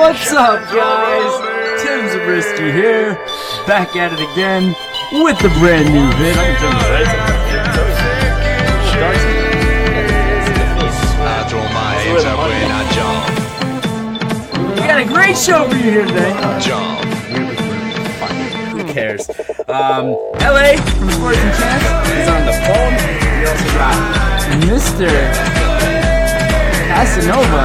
What's up, guys? Tim Zabriskie here, back at it again with the brand new vid. I'm gonna turn the lights on. We got a great show for you here today. Who cares? LA from Sports and Chance is on the phone. We also got Mr. Casanova.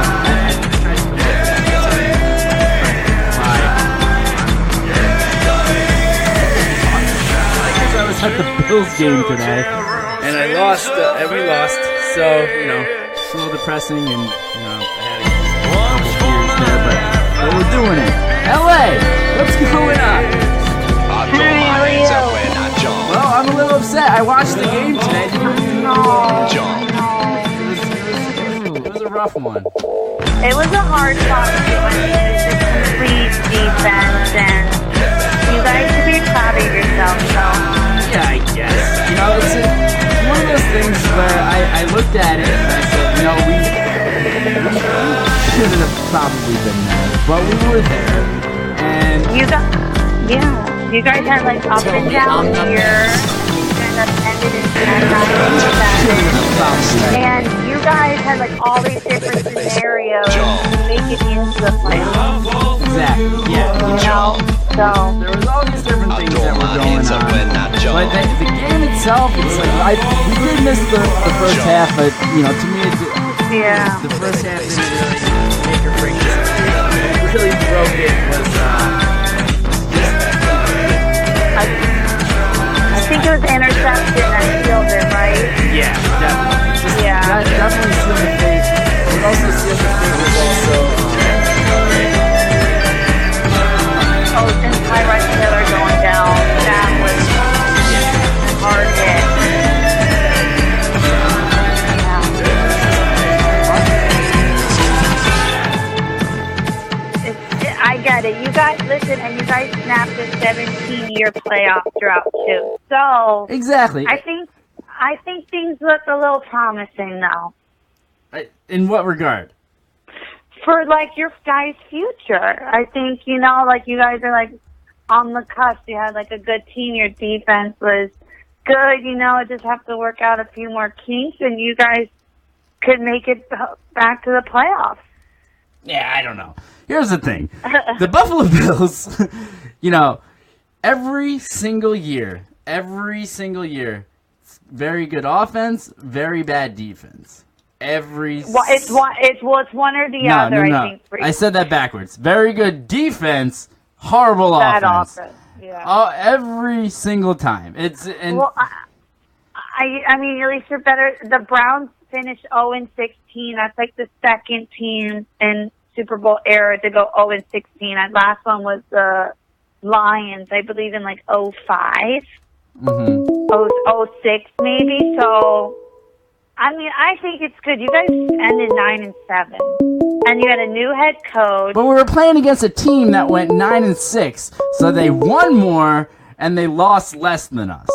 At the Bills game today, and I lost, and we lost, so, you know, it's a little depressing, and, you know, I had a couple years there, but we're doing it. LA, what's going on? Well, I'm a little upset. I watched the game today. It was a rough one. It was a hard fought game. I mean, it was a complete defense, and you guys should be proud of yourself, so. Yeah, I guess. You know, it's one of those things where I looked at it and I said, you know, we shouldn't have probably been there, but we were there. And you guys had like up and down here. You kind of ended in and you guys had like all these different scenarios to make it into the playoffs. Exactly. Yeah. You know. So there was all these different things that were going on, but the game itself, it's like we did miss the first half, but you know, to me, the first half didn't really make or break it. What really broke it was I think it was interception that sealed it, right? Yeah, definitely. Definitely sealed the fate. It also sealed the fate was also. And Tyrod Taylor going down, that was a hard hit. Yeah. I get it. You guys, listen, and you guys snapped a 17-year playoff drought, too. So, exactly. I think things look a little promising, though. In what regard? For, like, your guys' future. I think, you know, like, you guys are, like, on the cusp. You had, like, a good team. Your defense was good. You know, it just have to work out a few more kinks, and you guys could make it back to the playoffs. Yeah, I don't know. Here's the thing. The Buffalo Bills, you know, every single year, very good offense, very bad defense. It's one or the other. I think. I said that backwards. Very good defense, horrible offense. Yeah. Every single time. Well, I mean, at least you're better. The Browns finished 0-16. That's like the second team in Super Bowl era to go 0-16. That last one was the Lions, I believe, in like 05, 06 maybe. So. I mean, I think it's good. You guys ended 9-7, and you had a new head coach. But we were playing against a team that went 9-6, so they won more and they lost less than us.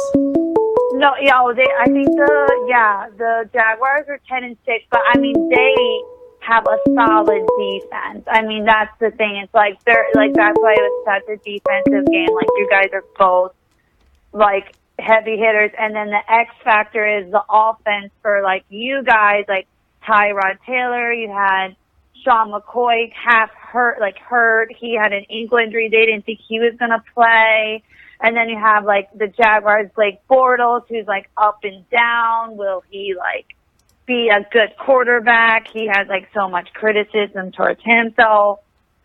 No, I think the Jaguars are 10-6, but I mean they have a solid defense. I mean that's the thing. It's like they're like that's why it was such a defensive game. Like you guys are both like heavy hitters, and then the X factor is the offense for like you guys, like Tyrod Taylor. You had Sean McCoy half hurt. He had an ankle injury. They didn't think he was gonna play. And then you have like the Jaguars, Blake Bortles, who's like up and down. Will he like be a good quarterback? He has like so much criticism towards him. So,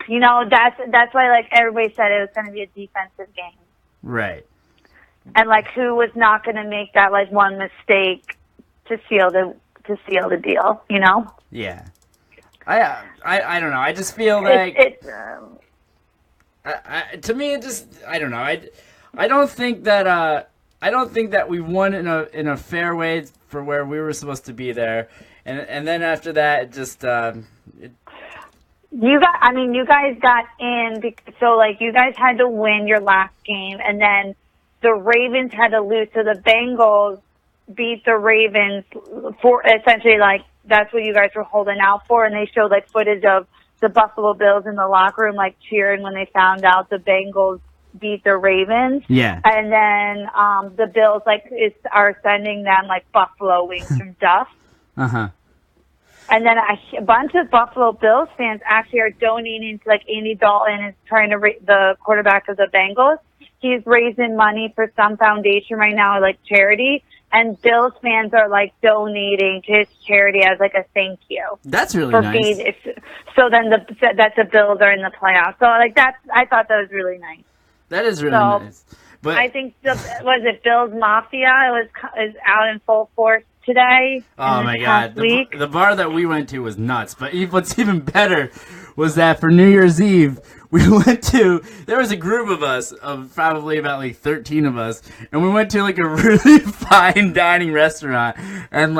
you know, that's why like everybody said it was gonna be a defensive game. Right. And like, who was not going to make that like one mistake to seal the deal? You know? Yeah. I don't know. I just feel like to me it just I don't know. I don't think that we won in a fair way for where we were supposed to be there, and then after that it just You guys got in, so like you guys had to win your last game, and then the Ravens had to lose. So the Bengals beat the Ravens for essentially like that's what you guys were holding out for. And they showed like footage of the Buffalo Bills in the locker room, like cheering when they found out the Bengals beat the Ravens. Yeah. And then the Bills are sending them like buffalo wings from Duff. Uh-huh. And then a bunch of Buffalo Bills fans actually are donating to, like, Andy Dalton is trying to the quarterback of the Bengals. He's raising money for some foundation right now, like charity. And Bills fans are, like, donating to his charity as, like, a thank you. That's really nice. So then that the Bills are in the playoffs. So, like, I thought that was really nice. That is really nice. But I think, was it Bills Mafia? Is out in full force today. Oh my God! The bar that we went to was nuts. But what's even better was that for New Year's Eve we went to. There was a group of us, of probably about like 13 of us, and we went to like a really fine dining restaurant, and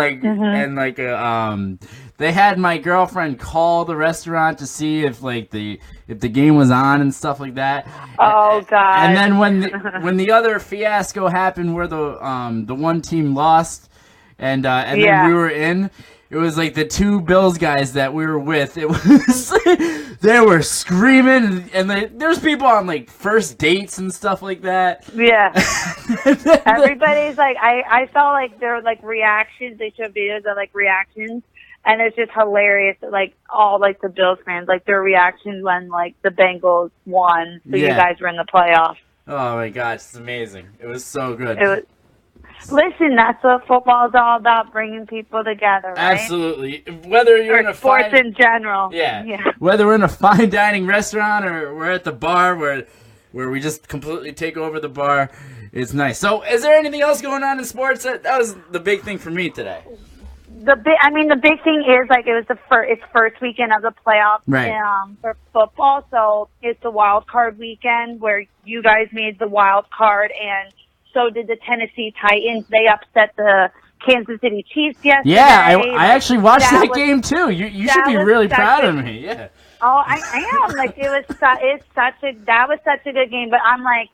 they had my girlfriend call the restaurant to see if the game was on and stuff like that. Oh God! And then when the other fiasco happened where the one team lost. And then we were in. It was like the two Bills guys that we were with. It was they were screaming, and there's people on like first dates and stuff like that. Yeah, everybody's like, I felt like there were like reactions. They showed videos of like reactions, and it's just hilarious. Like all like the Bills fans, like their reactions when like the Bengals won, so you guys were in the playoffs. Oh my gosh, it's amazing! It was so good. Listen, that's what football is all about, bringing people together, right? Absolutely. Whether you're in a sports in general. Yeah. Whether we're in a fine dining restaurant or we're at the bar where we just completely take over the bar, it's nice. So, is there anything else going on in sports? That was the big thing for me today. The big thing is like it's first weekend of the playoffs for football, so it's the wild card weekend where you guys made the wild card and so did the Tennessee Titans. They upset the Kansas City Chiefs yesterday. Yeah, I actually watched that game too. You should be really proud of me. Yeah. Oh, I am. Like that was such a good game. But I'm like,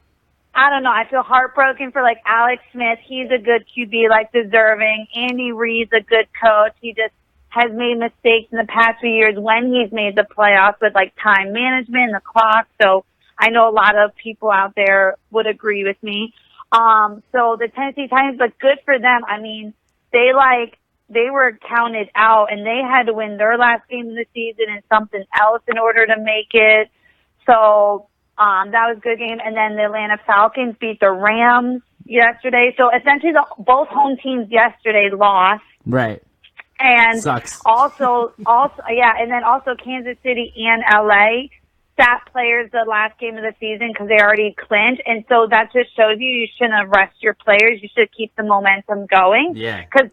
I don't know. I feel heartbroken for like Alex Smith. He's a good QB, like deserving. Andy Reid's a good coach. He just has made mistakes in the past few years when he's made the playoffs with like time management and the clock. So I know a lot of people out there would agree with me. So the Tennessee Titans, but good for them. I mean, they were counted out and they had to win their last game of the season and something else in order to make it. So, that was a good game. And then the Atlanta Falcons beat the Rams yesterday. So essentially both home teams yesterday lost. Right. And sucks. Also, and then also Kansas City and LA sat players the last game of the season because they already clinched, and so that just shows you shouldn't rest your players. You should keep the momentum going. Yeah. Because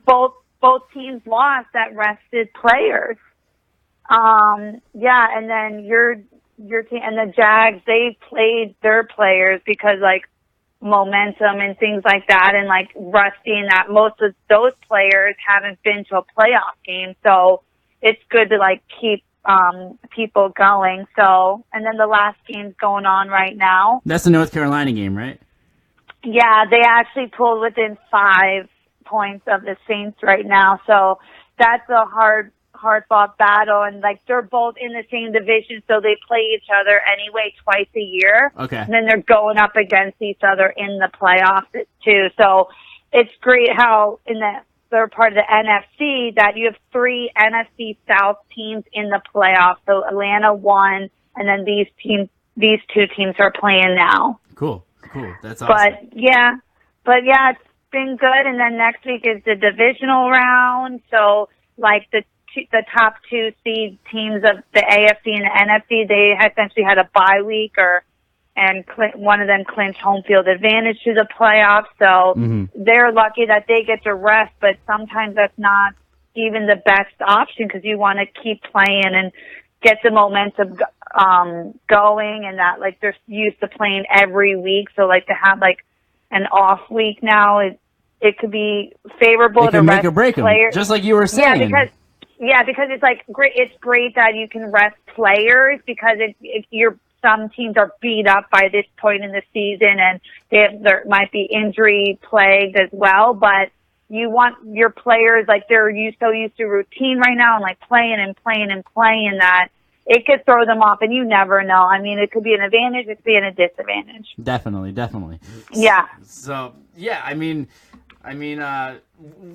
both teams lost that rested players. And then your team and the Jags, they played their players because like momentum and things like that, and like resting that most of those players haven't been to a playoff game, so it's good to like keep people going. So, and then the last game's going on right now. That's the North Carolina game, right? Yeah, they actually pulled within 5 points of the Saints right now. So that's a hard fought battle, and like they're both in the same division, so they play each other anyway twice a year. Okay. And then they're going up against each other in the playoffs too. So it's great how they're part of the NFC, that you have 3 NFC South teams in the playoffs. So Atlanta won, and then these 2 teams are playing now. Cool. That's awesome. But yeah, it's been good. And then next week is the divisional round. So like the top 2 seed teams of the AFC and the NFC, they essentially had a bye week and one of them clinched home field advantage to the playoffs. So they're lucky that they get to rest, but sometimes that's not even the best option because you want to keep playing and get the momentum going, and that like they're used to playing every week. So like to have like an off week now, it could be favorable to make or break them, just like you were saying. Yeah, because it's like great. It's great that you can rest players because some teams are beat up by this point in the season, and there might be injury plagued as well. But you want your players, like, they're so used to routine right now and, like, playing that it could throw them off, and you never know. I mean, it could be an advantage, it could be a disadvantage. Definitely. Yeah. So yeah, I mean,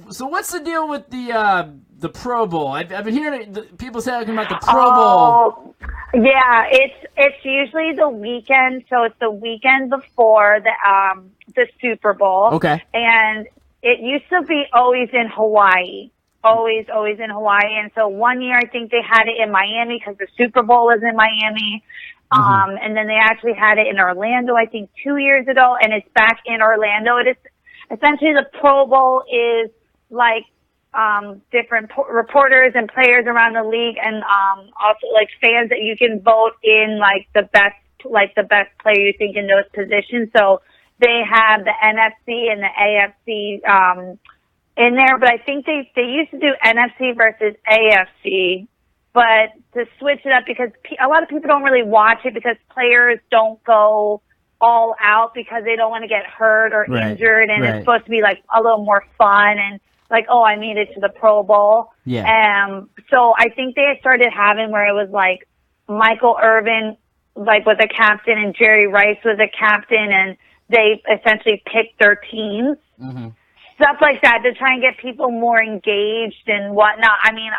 so what's the deal with the Pro Bowl? I've been hearing people talking about the Pro Bowl. Yeah, it's usually the weekend, so it's the weekend before the Super Bowl. Okay. And it used to be always in Hawaii. Always in Hawaii. And so one year I think they had it in Miami because the Super Bowl was in Miami. And then they actually had it in Orlando, I think 2 years ago, and it's back in Orlando. It is essentially the Pro Bowl is like different reporters and players around the league, and also like fans that you can vote in like the best player you think in those positions. So they have the NFC and the AFC in there, but I think they used to do NFC versus AFC. But to switch it up, because a lot of people don't really watch it because players don't go all out because they don't want to get hurt or injured, and it's supposed to be like a little more fun and like, oh, I made it to the Pro Bowl. Yeah. So I think they started having where it was like Michael Irvin like was a captain and Jerry Rice was a captain, and they essentially picked their teams. Mm-hmm. Stuff like that to try and get people more engaged and whatnot. I mean,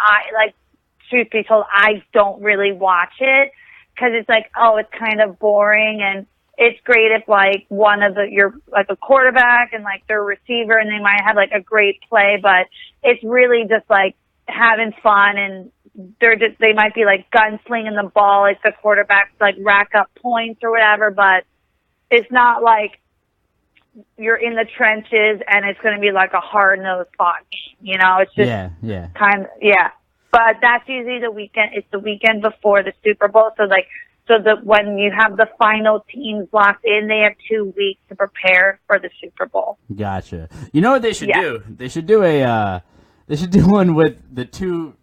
truth be told, I don't really watch it because it's like, oh, it's kind of boring, and it's great if like one of you're like a quarterback and like their receiver, and they might have like a great play, but it's really just like having fun, and they might be like gunslinging the ball, like the quarterbacks like rack up points or whatever, but it's not like you're in the trenches and it's going to be like a hard-nosed fought game, you know? It's just But that's usually the weekend. It's the weekend before the Super Bowl. So when you have the final teams locked in, they have 2 weeks to prepare for the Super Bowl. Gotcha. You know what they should do? They should do one with the two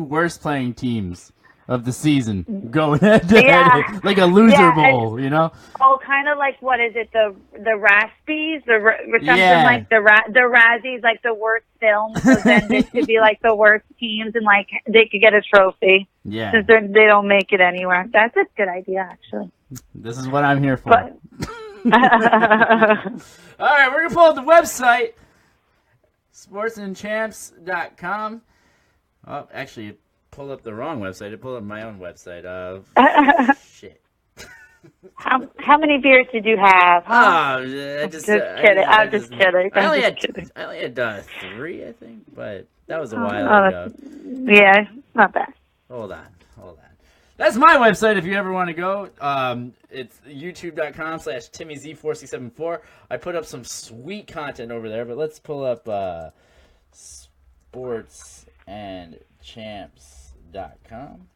worst playing teams of the season going head to head, like a loser bowl, you know? Oh, kind of like, what is it, the Raspies, or something like the Razzies, like the worst film. So then this could be like the worst teams, and like they could get a trophy. Yeah, since they don't make it anywhere. That's a good idea, actually. This is what I'm here for. All right, we're gonna pull up the website, sportsandchamps.com. Oh, actually, pulled up the wrong website. I pulled up my own website. Shit. How many beers did you have? Huh? I'm just kidding. I'm just kidding. I only had 3, I think, but that was a while ago. Yeah, not bad. Hold on. That's my website if you ever want to go. It's youtube.com/TimmyZ4674. I put up some sweet content over there, but let's pull up sportsandchamps.com.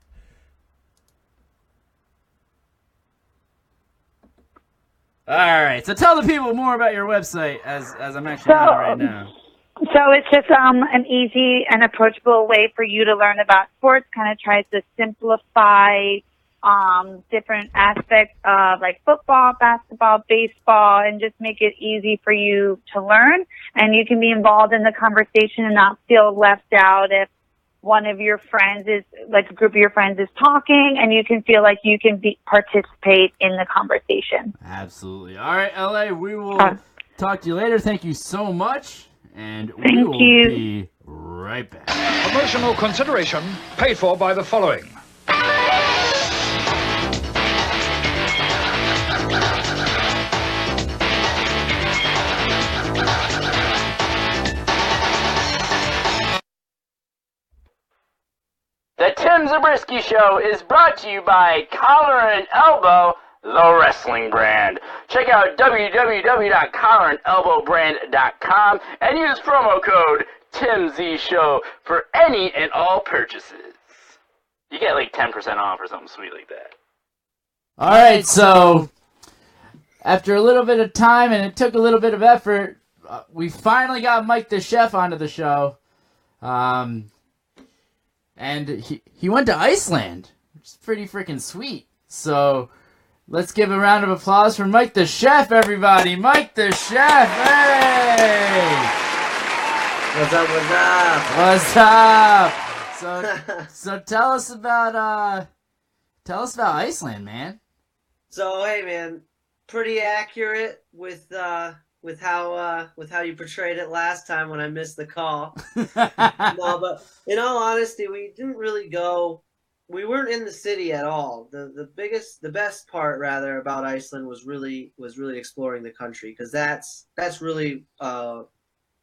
All right, so tell the people more about your website as I'm actually on it right now. So it's just an easy and approachable way for you to learn about sports. Kind of tries to simplify different aspects of like football, basketball, baseball, and just make it easy for you to learn. And you can be involved in the conversation and not feel left out if one of your friends is, like a group of your friends is talking, and you can feel like you can participate in the conversation. Absolutely. All right, LA, we will talk to you later. Thank you so much, and we will be right back. Promotional consideration paid for by the following. The Tim Zabriskie Show is brought to you by Collar and Elbow, the wrestling brand. Check out www.collarandelbowbrand.com and use promo code TimZShow for any and all purchases. You get like 10% off or something sweet like that. All right, so after a little bit of time, and it took a little bit of effort, we finally got Mike the Chef onto the show. And he went to Iceland, which is pretty freaking sweet. So let's give a round of applause for Mike the Chef, everybody. Mike the Chef, hey! What's up? What's up? What's up? So tell us about Iceland, man. So hey, man, pretty accurate with how you portrayed it last time when I missed the call. No, but in all honesty, we didn't really go. We weren't in the city at all. The best part rather about Iceland was really exploring the country, because that's really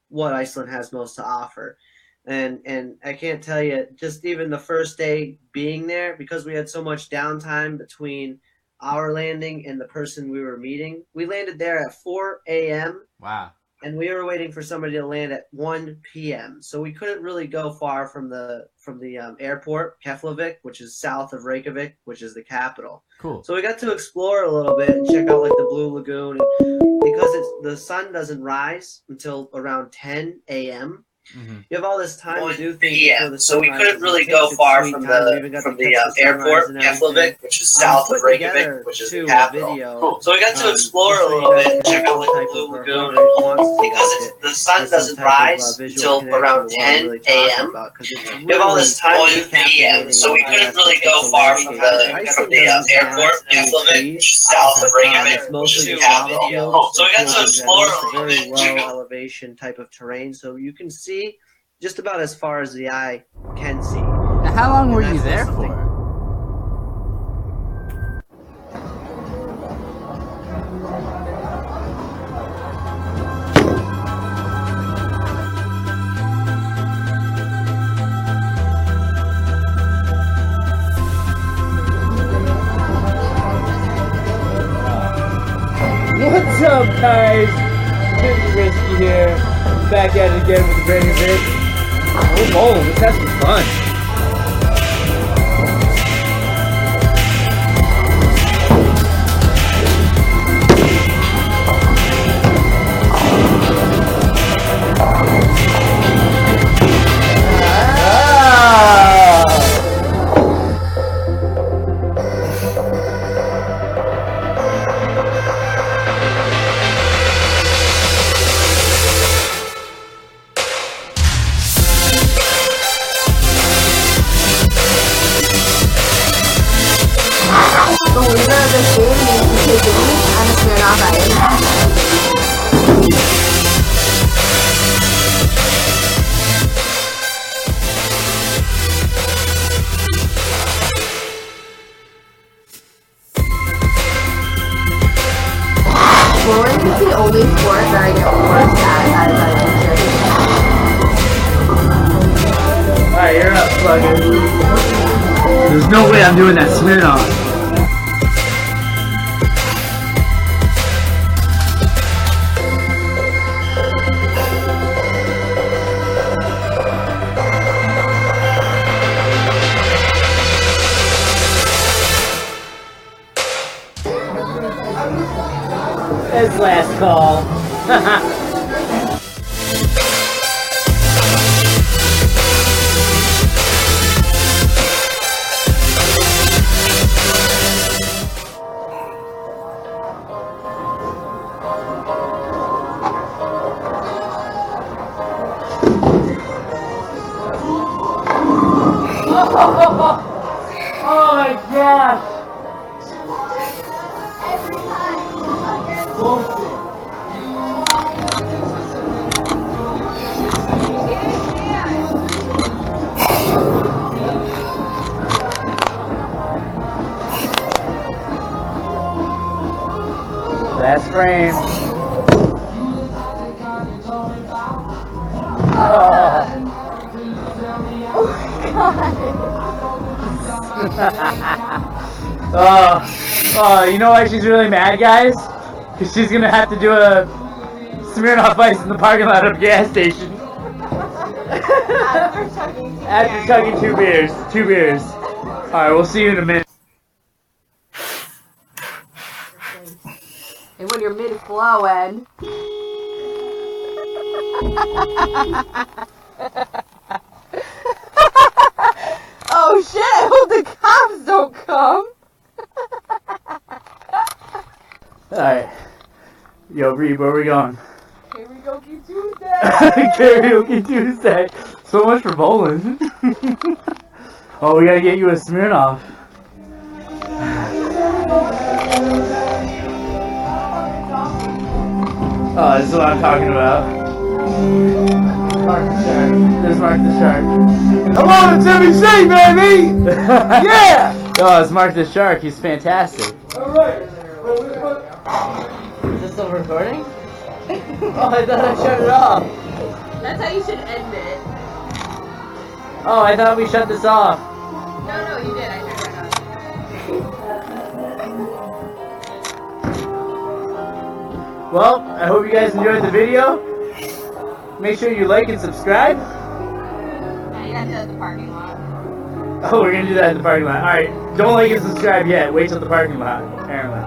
what Iceland has most to offer. And I can't tell you, just even the first day being there, because we had so much downtime between our landing and the person we were meeting. We landed there at 4 a.m. Wow. And we were waiting for somebody to land at 1 p.m. So we couldn't really go far from the airport, Keflavik, which is south of Reykjavik, which is the capital. Cool. So we got to explore a little bit and check out like the Blue Lagoon. And because the sun doesn't rise until around 10 a.m., you have all this time to do things before the sun rises. So we couldn't really go far from the airport, Keflavik, which is south of Reykjavik, which is the capital. Cool. So we got to explore a little bit and check out like the Blue Lagoon. Because the sun doesn't rise until around 10 a.m., you have all this time to do things. So we couldn't really go far from the airport, Keflavik, which is south of Reykjavik, which is the capital. So we got to explore a little bit and check out elevation type of terrain, so you can see just about as far as the eye can see. Now, how long were you there for? What's up, guys? Kenny Risky here. Back at it again with a brand new vid. Oh, let's have some fun. Bowling is the only sport that I get worse at as I enter. Alright, you're up, plugger. There's no way I'm doing that Smirnoff. That's last call. Oh my gosh! Last frame. Oh, you know why she's really mad, guys? Because she's gonna have to do a Smirnoff Ice in the parking lot of a gas station. After chugging two beers. Alright, we'll see you in a minute. And when you're mid-flowing... Oh shit, I hope the cops don't come! Alright. Yo, Reed, where are we going? Here we go, Tuesday! Karaoke Tuesday. So much for bowling. Oh, we gotta get you a Smirnoff. Oh, this is what I'm talking about. Mark the Shark. There's Mark the Shark. Hello to Timmy C, baby! Yeah! Oh, it's Mark the Shark. He's fantastic. Alright. Is this still recording? Oh, I thought I shut it off. That's how you should end it. Oh, I thought we shut this off. No, you did. I turned it on. Well, I hope you guys enjoyed the video. Make sure you like and subscribe. Yeah, you gotta do that at the parking lot. Oh, we're gonna do that at the parking lot. Alright, don't like and subscribe yet. Wait till the parking lot, apparently.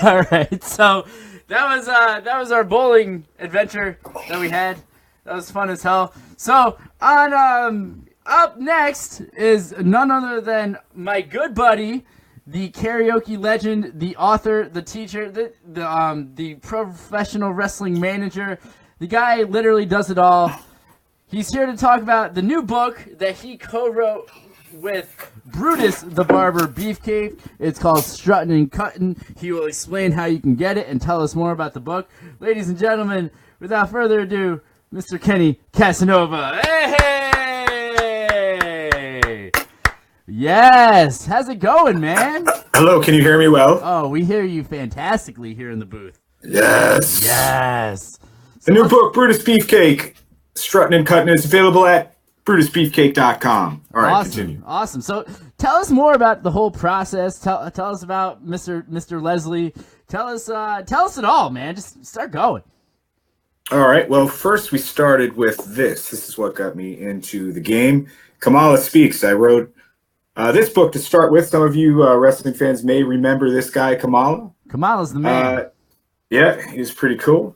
All right. So that was our bowling adventure that we had. That was fun as hell. So on up next is none other than my good buddy, the karaoke legend, the author, the teacher, the professional wrestling manager. The guy literally does it all. He's here to talk about the new book that he co-wrote with Brutus the Barber, Beefcake. It's called Struttin' and Cuttin'. He will explain how you can get it and tell us more about the book. Ladies and gentlemen, without further ado, Mr. Kenny Casanova. Hey! Yes! How's it going, man? Hello, can you hear me well? Oh, we hear you fantastically here in the booth. Yes. Yes. The new book, Brutus Beefcake, Struttin' and Cuttin', is available at BrutusBeefcake.com. All right, awesome. continue. Awesome. So tell us more about the whole process. Tell us about Mr. Leslie. Tell us it all, man. Just start going. All right. Well, first we started with this. This is what got me into the game. Kamala Speaks. I wrote this book to start with. Some of you wrestling fans may remember this guy, Kamala. Kamala's the man. Yeah, he was pretty cool.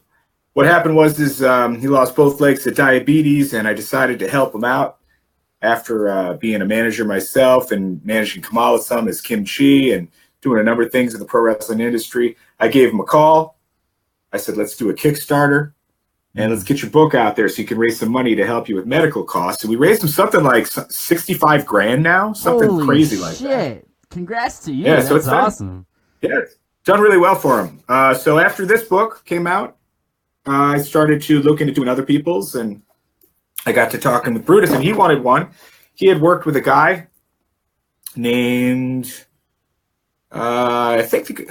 What happened was he lost both legs to diabetes, and I decided to help him out after being a manager myself and managing Kamala some as Kim Chi and doing a number of things in the pro wrestling industry. I gave him a call. I said, let's do a Kickstarter, and let's get your book out there so you can raise some money to help you with medical costs. And we raised him something like 65 grand now, something Holy crazy like shit. that. Congrats to you. Yeah, That's so it's awesome. Yeah, it's done really well for him. So after this book came out, I started to look into doing other people's, and I got to talking with Brutus, and he wanted one. He had worked with a guy named, I think,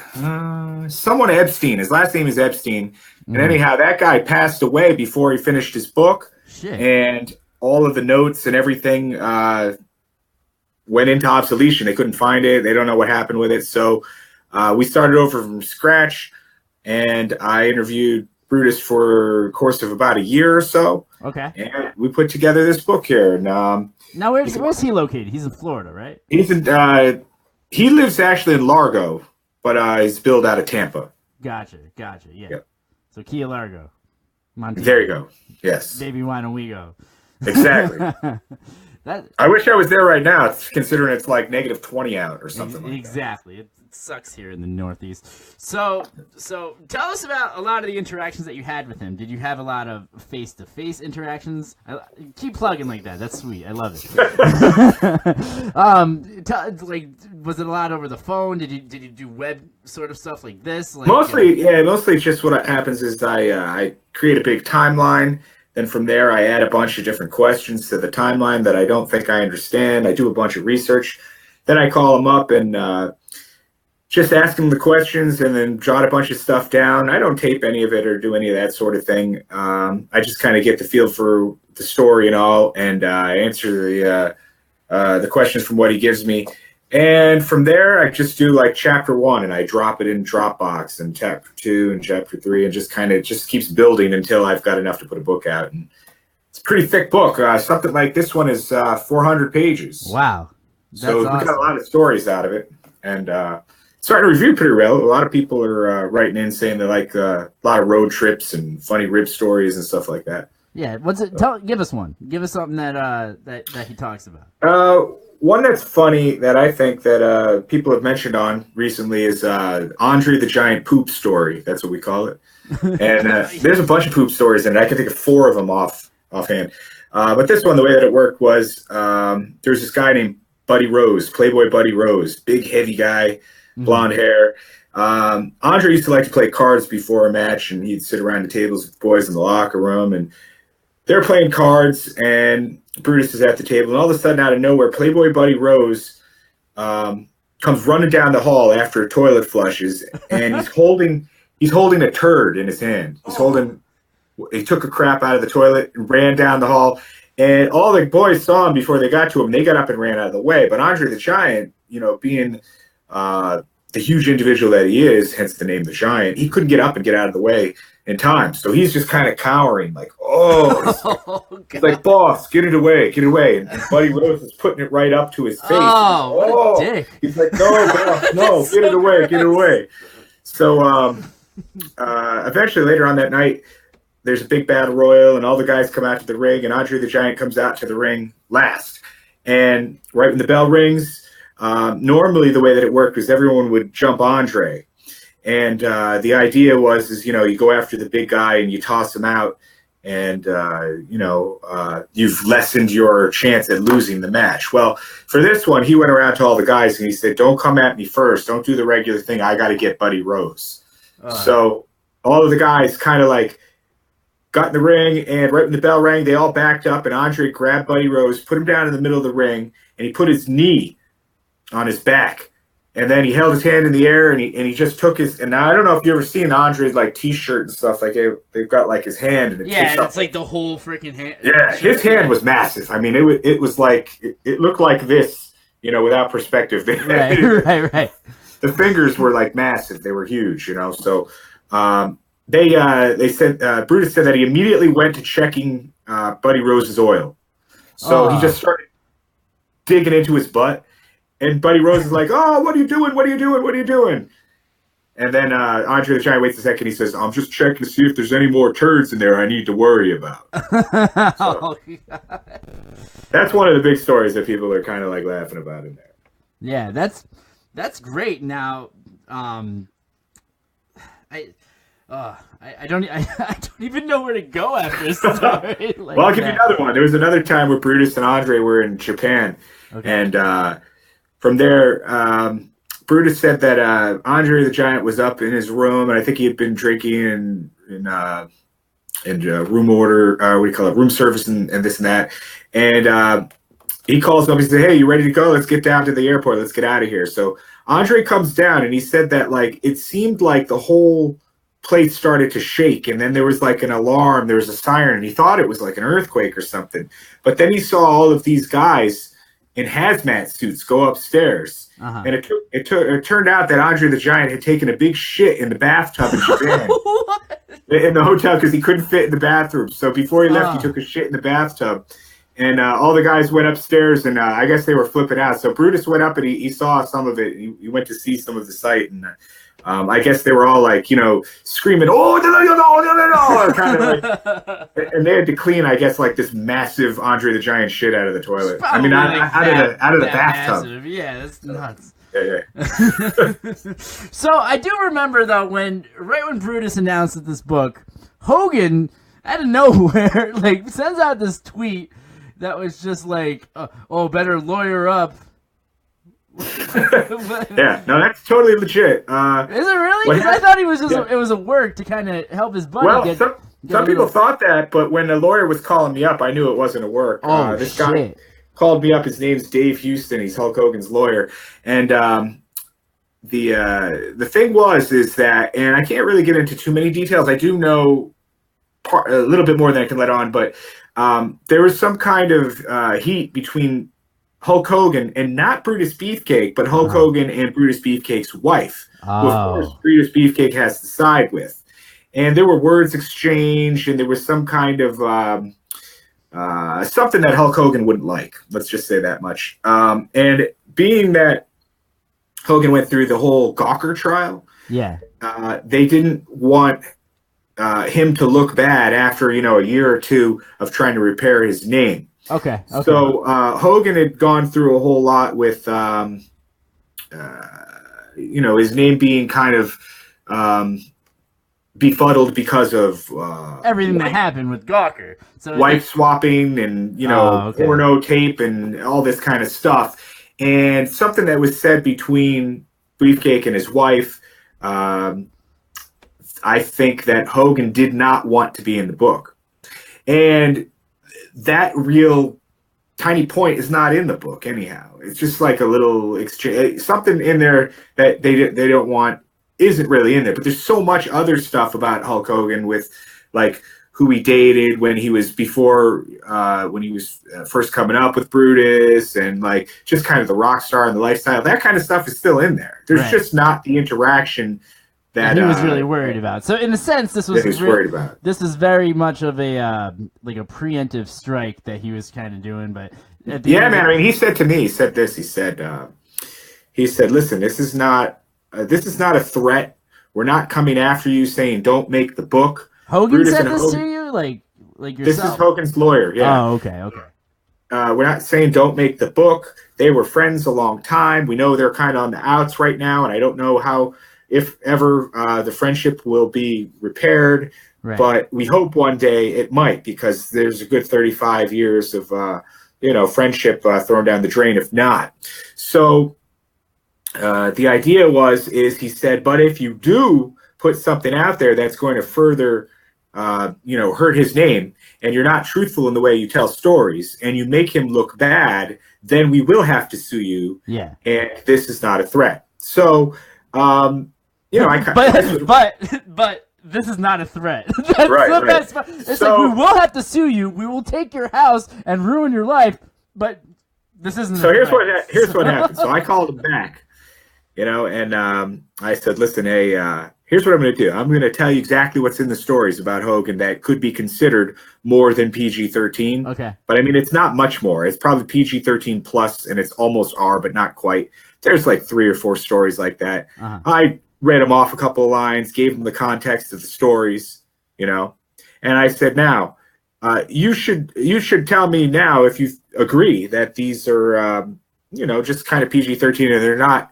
someone Epstein. His last name is Epstein. And anyhow, that guy passed away before he finished his book. Shit. And all of the notes and everything went into obsolescence. They couldn't find it. They don't know what happened with it. So we started over from scratch, and I interviewed Brutus for a course of about a year or so. Okay. And we put together this book here. And, now, where's he located? He's in Florida, right? He's in, he lives actually in Largo, but he's billed out of Tampa. Gotcha. Yeah. Yep. So Key Largo, Montana. There you go. Yes. Baby, why don't we go? Exactly. I wish I was there right now, considering it's like -20 out or something like that. Exactly. It sucks here in the Northeast. So tell us about a lot of the interactions that you had with him. Did you have a lot of face-to-face interactions? Keep plugging like that. That's sweet. I love it. Was it a lot over the phone? Did you do web sort of stuff like this? Mostly just what happens is I create a big timeline. Then from there, I add a bunch of different questions to the timeline that I don't think I understand. I do a bunch of research. Then I call them up and just ask them the questions and then jot a bunch of stuff down. I don't tape any of it or do any of that sort of thing. I just kind of get the feel for the story and all, and I answer the questions from what he gives me. And from there, I just do like chapter 1, and I drop it in Dropbox, and chapter 2 and chapter 3, and just keeps building until I've got enough to put a book out. And it's a pretty thick book. Something like this one is 400 pages. Wow. So we got a lot of stories out of it, and starting to review pretty well. A lot of people are writing in saying they like a lot of road trips and funny rib stories and stuff like that. Yeah, what's it? Give us one. Give us something that he talks about. One that's funny that I think that people have mentioned on recently is Andre the Giant poop story. That's what we call it. And there's a bunch of poop stories, and I can think of 4 of them offhand. But this one, the way that it worked was there's this guy named Buddy Rose, Playboy Buddy Rose, big heavy guy, blonde hair. Andre used to like to play cards before a match, and he'd sit around the tables with the boys in the locker room, and they're playing cards, and Brutus is at the table, and all of a sudden, out of nowhere, Playboy Buddy Rose comes running down the hall after a toilet flushes, and he's holding a turd in his hand. He took a crap out of the toilet and ran down the hall, and all the boys saw him before they got to him. They got up and ran out of the way, but Andre the Giant, being the huge individual that he is, hence the name the Giant, he couldn't get up and get out of the way in time. So he's just kind of cowering, like, he's like, boss, get it away. And Buddy Rose is putting it right up to his face. What a dick. He's like, no, boss, no, get it away. So eventually later on that night, there's a big battle royal, and all the guys come out to the ring, and Andre the Giant comes out to the ring last. And right when the bell rings, normally the way that it worked was everyone would jump Andre. And the idea was, you go after the big guy and you toss him out, and, you've lessened your chance at losing the match. Well, for this one, he went around to all the guys and he said, don't come at me first. Don't do the regular thing. I got to get Buddy Rose. So all of the guys kind of like got in the ring, and right when the bell rang, they all backed up, and Andre grabbed Buddy Rose, put him down in the middle of the ring, and he put his knee on his back. And then he held his hand in the air, and he just took his. And now I don't know if you ever seen Andre's like T-shirt and stuff. Like they've got like his hand, and it's like the whole freaking hand. Yeah, his hand was massive. I mean, it was like it looked like this, without perspective. Right. The fingers were like massive. They were huge, So they said Brutus said that he immediately went to checking Buddy Rose's oil. So he just started digging into his butt. And Buddy Rose is like, oh, what are you doing? What are you doing? What are you doing? And then Andre the Giant waits a second. He says, I'm just checking to see if there's any more turds in there I need to worry about. So, that's one of the big stories that people are kind of like laughing about in there. Yeah, that's great. Now, I don't even know where to go after this story. Well, I'll give you another one. There was another time where Brutus and Andre were in Japan, and from there, Brutus said that Andre the Giant was up in his room, and I think he had been drinking in room order, room service, and this and that. And he calls him up. He said, "Hey, you ready to go? Let's get down to the airport. Let's get out of here." So Andre comes down, and he said that like it seemed like the whole place started to shake, and then there was like an alarm. There was a siren, and he thought it was like an earthquake or something. But then he saw all of these guys in hazmat suits go upstairs. And it turned out that Andre the Giant had taken a big shit in the bathtub in Japan. In the hotel, because he couldn't fit in the bathroom. So before he left, he took a shit in the bathtub. And all the guys went upstairs, and I guess they were flipping out. So Brutus went up, and he saw some of it. He went to see some of the site, and I guess they were all like, screaming, "Oh, no," kind of like, and they had to clean, I guess, like this massive Andre the Giant shit out of the toilet. I mean, out of the bathtub. Massive. Yeah, that's nuts. Yeah. So I do remember though right when Brutus announced this book, Hogan out of nowhere like sends out this tweet that was just like, "Oh, better lawyer up." Yeah, no, that's totally legit. Is it really? Because I thought he was just it was a work to kind of help his buddy. Well, some people thought that, but when the lawyer was calling me up, I knew it wasn't a work. This guy called me up. His name's Dave Houston. He's Hulk Hogan's lawyer, and the thing is that, and I can't really get into too many details. I do know a little bit more than I can let on, but there was some kind of heat between Hulk Hogan and not Brutus Beefcake, but Hulk Hogan and Brutus Beefcake's wife, who of course Brutus Beefcake has to side with. And there were words exchanged, and there was some kind of something that Hulk Hogan wouldn't like. Let's just say that much. And being that Hogan went through the whole Gawker trial. Yeah. They didn't want him to look bad after, a year or two of trying to repair his name. Okay. So Hogan had gone through a whole lot with, his name being kind of befuddled because of everything that happened with Gawker. So wife swapping and, porno tape and all this kind of stuff. And something that was said between Beefcake and his wife, I think that Hogan did not want to be in the book. And that real tiny point is not in the book anyhow. It's just like a little exchange, something in there that they don't want isn't really in there. But there's so much other stuff about Hulk Hogan with like who he dated when he was first coming up with Brutus, and like just kind of the rock star and the lifestyle. That kind of stuff is still in there. There's just not the interaction that he was really worried about. So in a sense, this was worried about. This is very much of a like a preemptive strike that he was kind of doing. But man, I mean, he said to me, he said, listen, this is not a threat. We're not coming after you saying don't make the book. Hogan Brutus said this to you, like yourself. This is Hogan's lawyer. Yeah. Oh, okay. We're not saying don't make the book. They were friends a long time. We know they're kind of on the outs right now, and I don't know how, if ever, the friendship will be repaired. Right. But we hope one day it might, because there's a good 35 years of friendship thrown down the drain. If not, so the idea is he said, but if you do put something out there that's going to further hurt his name, and you're not truthful in the way you tell stories, and you make him look bad, then we will have to sue you. Yeah. And this is not a threat. So, but this is not a threat. Right. It's like, we will have to sue you. We will take your house and ruin your life, but this isn't. So here's what happened. So I called him back, and I said, listen, hey, here's what I'm going to do. I'm going to tell you exactly what's in the stories about Hogan that could be considered more than PG-13. Okay. But I mean, it's not much more. It's probably PG-13 plus, and it's almost R, but not quite. There's like 3 or 4 stories like that. Uh-huh. I read them off a couple of lines, gave them the context of the stories, and I said, now, you should tell me now if you agree that these are, just kind of PG-13, and they're not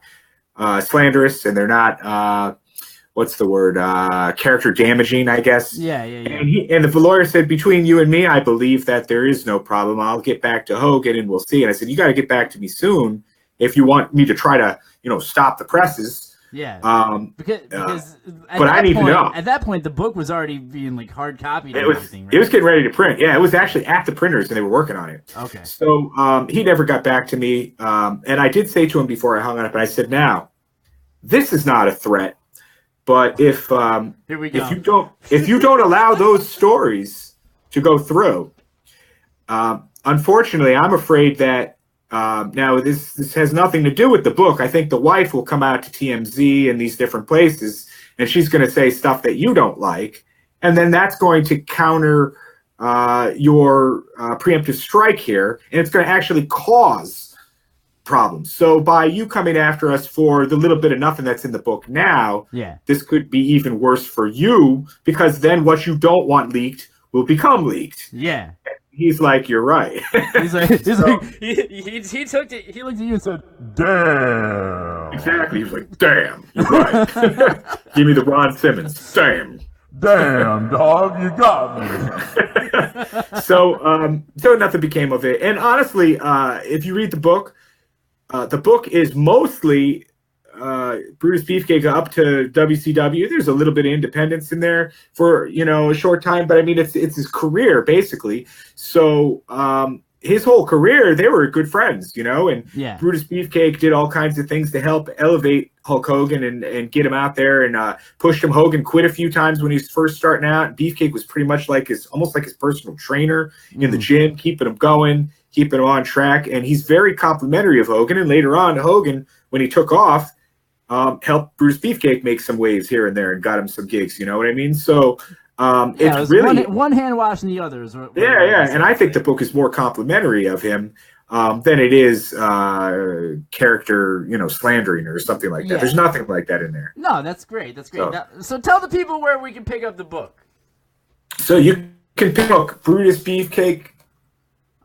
slanderous, and they're not, what's the word, character damaging, I guess. Yeah. And the lawyer said, between you and me, I believe that there is no problem. I'll get back to Hogan and we'll see. And I said, you got to get back to me soon if you want me to try to, stop the presses. Yeah. Because but I need to know. At that point, the book was already being like hard copied. It was getting ready to print. Yeah, it was actually at the printers and they were working on it. Okay. So he never got back to me. And I did say to him before I hung up, and I said, now, this is not a threat. But if you don't allow those stories to go through, unfortunately, I'm afraid that now this has nothing to do with the book. I think the wife will come out to TMZ and these different places, and she's going to say stuff that you don't like, and then that's going to counter your preemptive strike here, and it's going to actually cause problems. So by you coming after us for the little bit of nothing that's in the book now, this could be even worse for you, because then what you don't want leaked will become leaked. Yeah. He's like, you're right. He looked at you and said, damn. Exactly. He was like, damn, you're right. Give me the Ron Simmons. Damn, dog, you got me. So nothing became of it. And honestly, if you read the book is mostly Brutus Beefcake up to WCW. There's a little bit of independence in there for, a short time, but I mean, it's his career basically. So his whole career, they were good friends, and Brutus Beefcake did all kinds of things to help elevate Hulk Hogan and get him out there and pushed him. Hogan quit a few times when he was first starting out. Beefcake was pretty much almost like his personal trainer in the gym, keeping him going, keeping him on track. And he's very complimentary of Hogan. And later on, Hogan, when he took off, helped Brutus Beefcake make some waves here and there and got him some gigs. You know what I mean? So it's really one hand washing the other. And I think the book is more complimentary of him. than it is character, slandering or something like that. Yeah. There's nothing like that in there. No, that's great. That's great. So tell the people where we can pick up the book. So you can pick up Brutus Beefcake.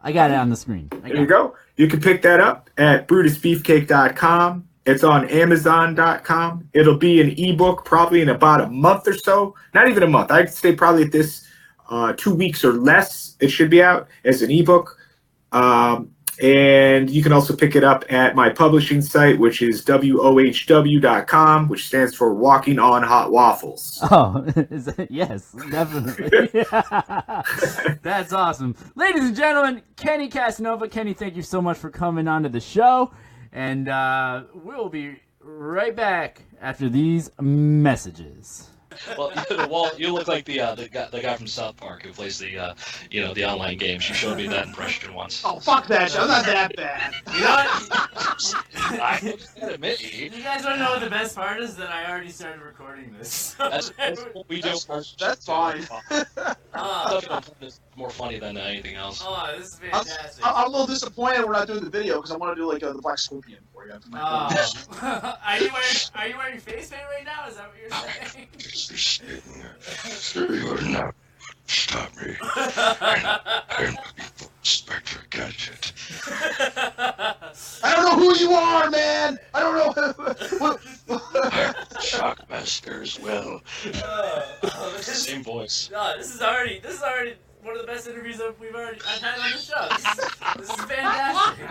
I got it on the screen. There you go. You can pick that up at brutusbeefcake.com. It's on Amazon.com. It'll be an ebook probably in about a month or so. Not even a month. I'd say probably at this 2 weeks or less. It should be out as an ebook. And you can also pick it up at my publishing site, which is WOHW.com, which stands for Walking on Hot Waffles. Oh, yes, definitely. That's awesome. Ladies and gentlemen, Kenny Casanova. Kenny, thank you so much for coming on to the show. And we'll be right back after these messages. Well, Walt, you look like the guy from South Park who plays the the online games. You showed me that impression once. Oh, fuck that shit. I'm not that bad. You know what? I admit you guys want to know what the best part is? That I already started recording this. That's what we do first. That's fine. It's more funny than anything else. Oh, this is fantastic. I'm a little disappointed we're not doing the video because I want to do like the Black Scorpion for you. Are you wearing face paint right now? Is that what you're saying? You're not stop me. I'm Inspector Gadget. I don't know who you are, man. I don't know. Shockmaster as well. Same voice. This is already one of the best interviews I've had on the show. This is fantastic.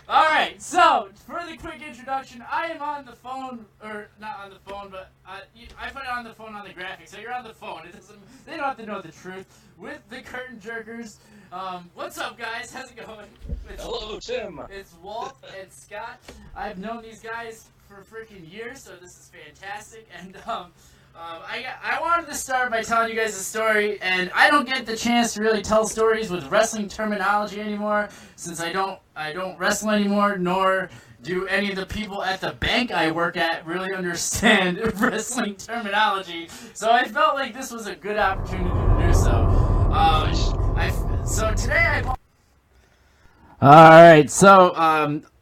All right, so for the quick introduction, I am on the phone, or not on the phone, but I put it on the phone on the graphic, so you're on the phone. They don't have to know the truth. With the Curtain Jerkers. What's up, guys? How's it going? Hello, Tim. It's Walt and Scott. I've known these guys for freaking years, so this is fantastic. And I wanted to start by telling you guys a story, and I don't get the chance to really tell stories with wrestling terminology anymore, since I don't wrestle anymore, nor do any of the people at the bank I work at really understand wrestling terminology. So I felt like this was a good opportunity to do so. So today Alright, so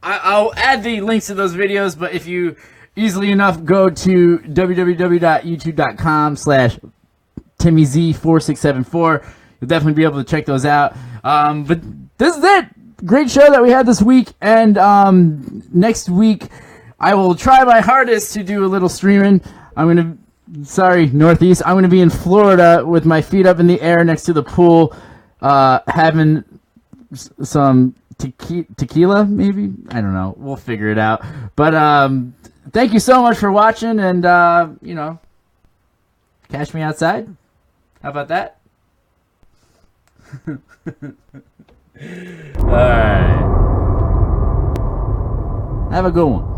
I'll add the links to those videos, but if you easily enough go to www.youtube.com/TimmyZ4674, you'll definitely be able to check those out. But this is it. Great show that we had this week, and next week I will try my hardest to do a little streaming. Northeast. I'm gonna be in Florida with my feet up in the air next to the pool, having some tequila, maybe? I don't know. We'll figure it out. But thank you so much for watching, and catch me outside. How about that? All right. Have a good one.